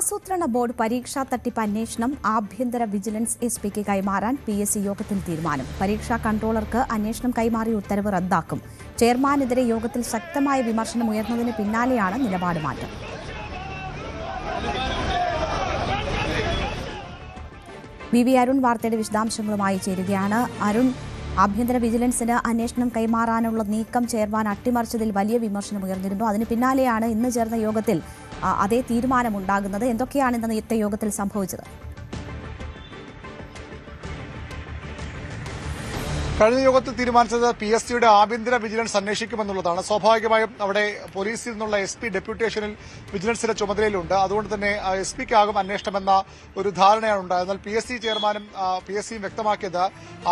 ആസൂത്രണ ബോർഡ് പരീക്ഷാ തട്ടിപ്പ് അന്വേഷണം ആഭ്യന്തര വിജിലൻസ് എസ്പിക്ക് കൈമാറാൻ PSC യോഗത്തിൽ തീരുമാനം. പരീക്ഷാ കൺട്രോളർക്ക് അന്വേഷണം കൈമാറിയ ഉത്തരവ് റദ്ദാക്കും. ചെയർമാനെതിരെ യോഗത്തിൽ ശക്തമായ വിമർശനം ഉയർന്നതിന് പിന്നാലെയാണ് നിലപാട് മാറ്റം. വി അരുൺ വാർത്തയുടെ വിശദാംശങ്ങളുമായി ചേരുകയാണ്. അരുൺ, ആഭ്യന്തര വിജിലൻസിന് അന്വേഷണം കൈമാറാനുള്ള നീക്കം ചെയർമാൻ അട്ടിമറിച്ചതിൽ വലിയ വിമർശനം ഉയർന്നിരുന്നു. അതിന് പിന്നാലെയാണ് ഇന്ന് ചേർന്ന യോഗത്തിൽ അതേ തീരുമാനമുണ്ടാകുന്നത്. എന്തൊക്കെയാണ് ഇന്നത്തെ യോഗത്തിൽ സംഭവിച്ചത്? കഴിഞ്ഞ യോഗത്തിൽ തീരുമാനിച്ചത് PSCയുടെ ആഭ്യന്തര വിജിലൻസ് അന്വേഷിക്കുമെന്നുള്ളതാണ്. സ്വാഭാവികമായും അവിടെ പോലീസിൽ നിന്നുള്ള SP ഡെപ്യൂട്ടേഷനിൽ വിജിലൻസിന്റെ ചുമതലയിലുണ്ട്. അതുകൊണ്ട് തന്നെ SPക്കാകും അന്വേഷണമെന്ന ഒരു ധാരണയാണ് ഉണ്ടായത്. എന്നാൽ PSC ചെയർമാനും PSCയും വ്യക്തമാക്കിയത്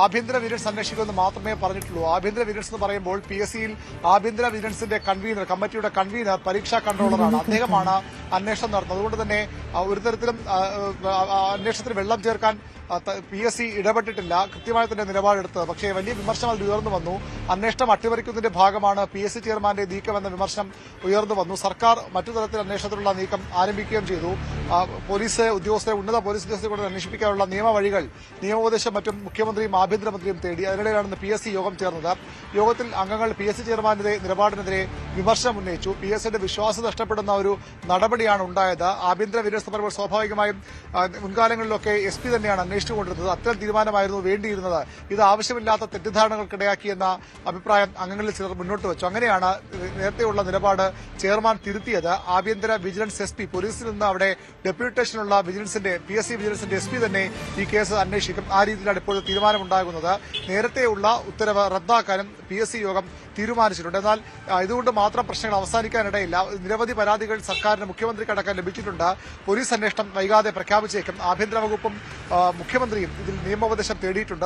ആഭ്യന്തര വിജിലൻസ് അന്വേഷിക്കുമെന്ന് മാത്രമേ പറഞ്ഞിട്ടുള്ളൂ. ആഭ്യന്തര വിജിലൻസ് എന്ന് പറയുമ്പോൾ PSCയിൽ ആഭ്യന്തര വിജിലൻസിന്റെ കൺവീനർ, കമ്മിറ്റിയുടെ കൺവീനർ പരീക്ഷാ കൺട്രോളറാണ്. അദ്ദേഹമാണ് അന്വേഷണം നടത്തുന്നത്. അതുകൊണ്ട് തന്നെ ഒരു തരത്തിലും അന്വേഷണത്തിന് വെള്ളം ചേർക്കാൻ PSC ഇടപെട്ടിട്ടില്ല, കൃത്യമായി തന്നെ നിലപാടെടുത്തത്. പക്ഷേ വലിയ വിമർശനം അതിൽ ഉയർന്നു വന്നു. അന്വേഷണം അട്ടിമറിക്കുന്നതിന്റെ ഭാഗമാണ് PSC ചെയർമാന്റെ നീക്കമെന്ന വിമർശനം ഉയർന്നു വന്നു. സർക്കാർ മറ്റു തരത്തിൽ അന്വേഷണത്തിനുള്ള നീക്കം ആരംഭിക്കുകയും ചെയ്തു. പോലീസ് ഉദ്യോഗസ്ഥരെ, ഉന്നത പോലീസ് ഉദ്യോഗസ്ഥരെ കൊണ്ട് അന്വേഷിപ്പിക്കാനുള്ള നിയമവഴികൾ, നിയമോപദേശം മറ്റും മുഖ്യമന്ത്രിയും ആഭ്യന്തരമന്ത്രിയും തേടി. അതിനിടെയാണ് PSC യോഗം ചേർന്നത്. യോഗത്തിൽ അംഗങ്ങൾ PSC ചെയർമാന്റെ നിലപാടിനെതിരെ വിമർശനം ഉന്നയിച്ചു. PSCയുടെ വിശ്വാസം നഷ്ടപ്പെടുന്ന ഒരു നടപടിയാണ് ഉണ്ടായത്. ആഭ്യന്തര വിജിലൻസ് പറയുമ്പോൾ സ്വാഭാവികമായും മുൻകാലങ്ങളിലൊക്കെ SP തന്നെയാണ് അന്വേഷിച്ചുകൊണ്ടിരുന്നത്. അത്തരം തീരുമാനമായിരുന്നു വേണ്ടിയിരുന്നത്. ഇത് ആവശ്യമില്ലാത്ത തെറ്റിദ്ധാരണകൾക്കിടയാക്കിയെന്ന അഭിപ്രായം അംഗങ്ങളിൽ ചിലർ മുന്നോട്ട് വെച്ചു. അങ്ങനെയാണ് നേരത്തെയുള്ള നിലപാട് ചെയർമാൻ തിരുത്തിയത്. ആഭ്യന്തര വിജിലൻസ് SP, പോലീസിൽ നിന്ന് അവിടെ ഡെപ്യൂട്ടേഷനുള്ള വിജിലൻസിന്റെ PSC വിജിലൻസിന്റെ SP തന്നെ ഈ കേസ് അന്വേഷിക്കും. ആ രീതിയിലാണ് ഇപ്പോൾ തീരുമാനമുണ്ടാകുന്നത്. നേരത്തെയുള്ള ഉത്തരവ് റദ്ദാക്കാനും PSC യോഗം തീരുമാനിച്ചിട്ടുണ്ട്. എന്നാൽ ഇതുകൊണ്ട് മാത്രം പ്രശ്നങ്ങൾ അവസാനിക്കാനിടയില്ല. നിരവധി പരാതികൾ സർക്കാരിന്, മുഖ്യമന്ത്രിക്കടക്കം ലഭിച്ചിട്ടുണ്ട്. പോലീസ് അന്വേഷണം വൈകാതെ പ്രഖ്യാപിച്ചേക്കും. ആഭ്യന്തര വകുപ്പും മുഖ്യമന്ത്രിയും ഇതിൽ നിയമോപദേശം തേടിയിട്ടുണ്ട്.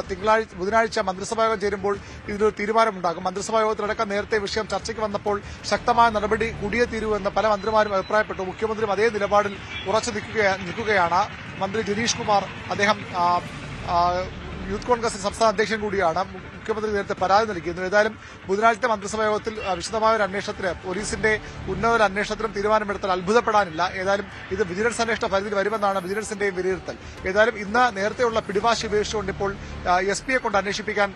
ബുധനാഴ്ച മന്ത്രിസഭാ യോഗം ചേരുമ്പോൾ ഇതിലൊരു തീരുമാനമുണ്ടാകും. മന്ത്രിസഭാ യോഗത്തിലടക്കം നേരത്തെ വിഷയം ചർച്ചയ്ക്ക് വന്നപ്പോൾ ശക്തമായ നടപടി കൂടിയേ തീരുവെന്ന് പല മന്ത്രിമാരും അഭിപ്രായപ്പെട്ടു. മുഖ്യമന്ത്രിയും അതേ നിലപാടിൽ ഉറച്ചു നിൽക്കുകയാണ്. മന്ത്രി ജനീഷ് കുമാർ, അദ്ദേഹം യൂത്ത് കോൺഗ്രസ് സംസ്ഥാന അധ്യക്ഷൻ കൂടിയാണ്. മുഖ്യമന്ത്രി നേരത്തെ പരാതി നൽകിയിരുന്നു. ഏതായാലും ബുധനാഴ്ചത്തെ മന്ത്രിസഭാ യോഗത്തിൽ വിശദമായ ഒരു അന്വേഷണത്തിന്, പോലീസിന്റെ ഉന്നത അന്വേഷണത്തിനും തീരുമാനമെടുത്താൽ അത്ഭുതപ്പെടാനില്ല. ഏതായാലും ഇത് വിജിലൻസ് അന്വേഷണ പരിധിയിൽ വരുമെന്നാണ് വിജിലൻസിന്റെയും വിലയിരുത്തൽ. ഏതായാലും ഇന്ന് നേരത്തെയുള്ള പിടിവാശി ഉപേക്ഷിച്ചുകൊണ്ട് ഇപ്പോൾ SPയെ കൊണ്ട് അന്വേഷിപ്പിക്കാൻ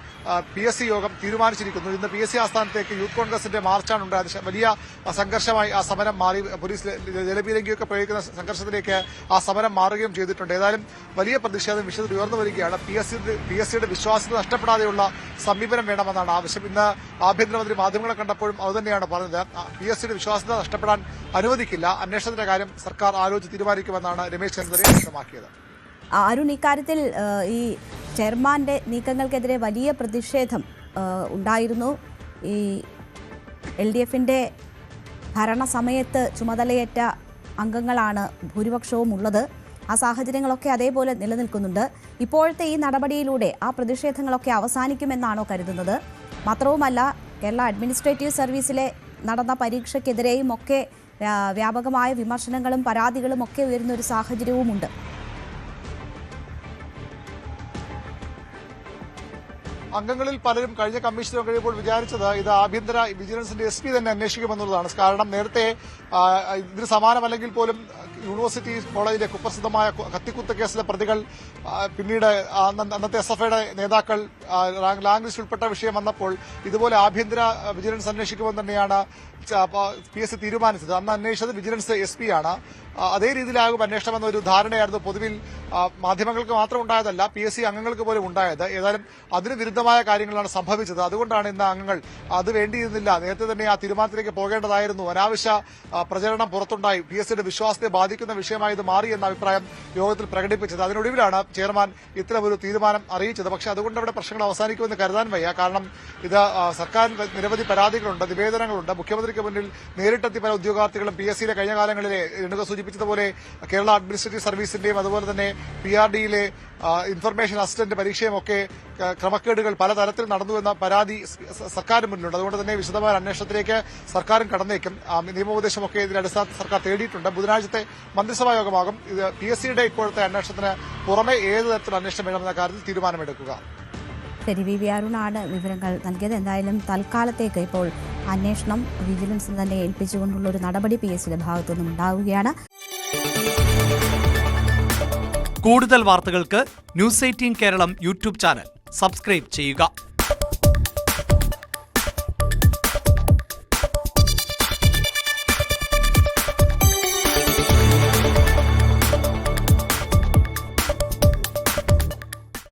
PSC യോഗം തീരുമാനിച്ചിരിക്കുന്നു. ഇന്ന് PSC ആസ്ഥാനത്തേക്ക് യൂത്ത് കോൺഗ്രസിന്റെ മാർച്ചാണ് ഉണ്ടായത്. വലിയ സംഘർഷമായി ആ സമരം മാറി. പോലീസ് ജലപീരങ്കിയൊക്കെ പ്രയോഗിക്കുന്ന സംഘർഷത്തിലേക്ക് ആ സമരം മാറുകയും ചെയ്തിട്ടുണ്ട്. ഏതായാലും വലിയ പ്രതിഷേധം വിഷയത്തിൽ ഉയർന്നു വരികയാണ്. PSCയുടെ വിശ്വാസ്യത നഷ്ടപ്പെടാതെയുള്ള സമീപനം വേണമെന്നാണ് ആവശ്യം. ഇന്ന് ആഭ്യന്തരമന്ത്രി മാധ്യമങ്ങളെ കണ്ടപ്പോഴും അതുതന്നെയാണ് പറഞ്ഞത്. PSCയുടെ വിശ്വാസ്യത നഷ്ടപ്പെടാൻ അനുവദിക്കില്ല. അന്വേഷണത്തിന്റെ കാര്യം സർക്കാർ ആലോചിച്ച് തീരുമാനിക്കുമെന്നാണ് രമേശ് ചെന്നിത്തല വ്യക്തമാക്കിയത്. അരുൺ, ഇക്കാര്യത്തിൽ ഈ ചെയർമാന്റെ നീക്കങ്ങൾക്കെതിരെ വലിയ പ്രതിഷേധം ഉണ്ടായിരുന്നു. ഈ LDFന്റെ ഭരണസമയത്ത് ചുമതലയേറ്റ അംഗങ്ങളാണ് ഭൂരിപക്ഷവും ഉള്ളത്. ആ സാഹചര്യങ്ങളൊക്കെ അതേപോലെ നിലനിൽക്കുന്നുണ്ട്. ഇപ്പോഴത്തെ ഈ നടപടിയിലൂടെ ആ പ്രതിഷേധങ്ങളൊക്കെ അവസാനിക്കുമെന്നാണോ കരുതുന്നത്? മാത്രവുമല്ല, കേരള അഡ്മിനിസ്ട്രേറ്റീവ് സർവീസിലെ നടന്ന പരീക്ഷയ്ക്കെതിരെയും ഒക്കെ വ്യാപകമായ വിമർശനങ്ങളും പരാതികളും ഒക്കെ ഉയരുന്ന ഒരു സാഹചര്യവുമുണ്ട്. അംഗങ്ങളിൽ പലരും കഴിഞ്ഞ കമ്മീഷൻ കഴിയുമ്പോൾ വിചാരിച്ചത് ഇത് ആഭ്യന്തര വിജിലൻസിന്റെ SP തന്നെ അന്വേഷിക്കുമെന്നുള്ളതാണ്. കാരണം നേരത്തെ ഇതിന് സമാനമല്ലെങ്കിൽ പോലും യൂണിവേഴ്സിറ്റി കോളേജിലെ കുപ്രസിദ്ധമായ കത്തിക്കുത്ത് കേസിലെ പ്രതികൾ, പിന്നീട് അന്നത്തെ SFIയുടെ നേതാക്കൾ റാങ്ക് ലിസ്റ്റ് ഉൾപ്പെട്ട വിഷയം വന്നപ്പോൾ ഇതുപോലെ ആഭ്യന്തര വിജിലൻസ് അന്വേഷിക്കുമെന്ന് തന്നെയാണ് PSC തീരുമാനിച്ചത്. അന്ന് അന്വേഷിച്ചത് വിജിലൻസ് SP ആണ്. അതേ രീതിയിലാകും അന്വേഷണം എന്നൊരു ധാരണയായിരുന്നു പൊതുവിൽ മാധ്യമങ്ങൾക്ക് മാത്രം ഉണ്ടായതല്ല, PSC അംഗങ്ങൾക്ക് പോലും ഉണ്ടായത്. ഏതായാലും അതിന് വിരുദ്ധമായ കാര്യങ്ങളാണ് സംഭവിച്ചത്. അതുകൊണ്ടാണ് ഇന്ന് അംഗങ്ങൾ അത് വേണ്ടിയിരുന്നില്ല, നേരത്തെ തന്നെ ആ തീരുമാനത്തിലേക്ക് പോകേണ്ടതായിരുന്നു, അനാവശ്യ പ്രചരണം പുറത്തുണ്ടായി, PSCയുടെ വിശ്വാസത്തെ ബാധിക്കുന്ന വിഷയമായി ഇത് മാറി എന്ന അഭിപ്രായം യോഗത്തിൽ പ്രകടിപ്പിച്ചത്. അതിനൊടുവിലാണ് ചെയർമാൻ ഇത്തരമൊരു തീരുമാനം അറിയിച്ചത്. പക്ഷേ അതുകൊണ്ട് അവിടെ പ്രശ്നങ്ങൾ അവസാനിക്കുമെന്ന് കരുതാൻ വയ്യ. കാരണം ഇത് സർക്കാരിൽ നിരവധി പരാതികളുണ്ട്, നിവേദനങ്ങളുണ്ട്. മുഖ്യമന്ത്രിക്ക് മുന്നിൽ നേരിട്ടെത്തി പല ഉദ്യോഗാർത്ഥികളും PSCയിലെ കഴിഞ്ഞ കാലങ്ങളിലെ സൂചിപ്പിച്ചതുപോലെ കേരള അഡ്മിനിസ്ട്രേറ്റീവ് സർവീസിന്റെയും അതുപോലെ തന്നെ PRDയിലെ ഇൻഫർമേഷൻ അസിസ്റ്റന്റ് പരീക്ഷയുമൊക്കെ ക്രമക്കേടുകൾ പലതരത്തിൽ നടന്നുവെന്ന പരാതി സർക്കാരിന് മുന്നിലുണ്ട്. അതുകൊണ്ട് തന്നെ വിശദമായ അന്വേഷണത്തിലേക്ക് സർക്കാരും കടന്നേക്കും. നിയമോപദേശമൊക്കെ ഇതിന്റെ അടിസ്ഥാനത്തിൽ സർക്കാർ തേടിയിട്ടുണ്ട്. ബുധനാഴ്ചത്തെ മന്ത്രിസഭാ യോഗമാകും ഇത് PSCയുടെ ഇപ്പോഴത്തെ അന്വേഷണത്തിന് പുറമെ ഏത് തരത്തിലുള്ള അന്വേഷണം വേണമെന്ന കാര്യത്തിൽ തീരുമാനമെടുക്കുക. ശരി, വി അരുണാണ് വിവരങ്ങൾ നൽകിയത്. എന്തായാലും തൽക്കാലത്തേക്ക് ഇപ്പോൾ അന്വേഷണം വിജിലൻസിന് തന്നെ ഏൽപ്പിച്ചുകൊണ്ടുള്ള ഒരു നടപടി PSCയുടെ ഭാഗത്തുനിന്നും ഉണ്ടാവുകയാണ്. കൂടുതൽ വാർത്തകൾക്ക് news 18 Keralam YouTube channel subscribe ചെയ്യുക.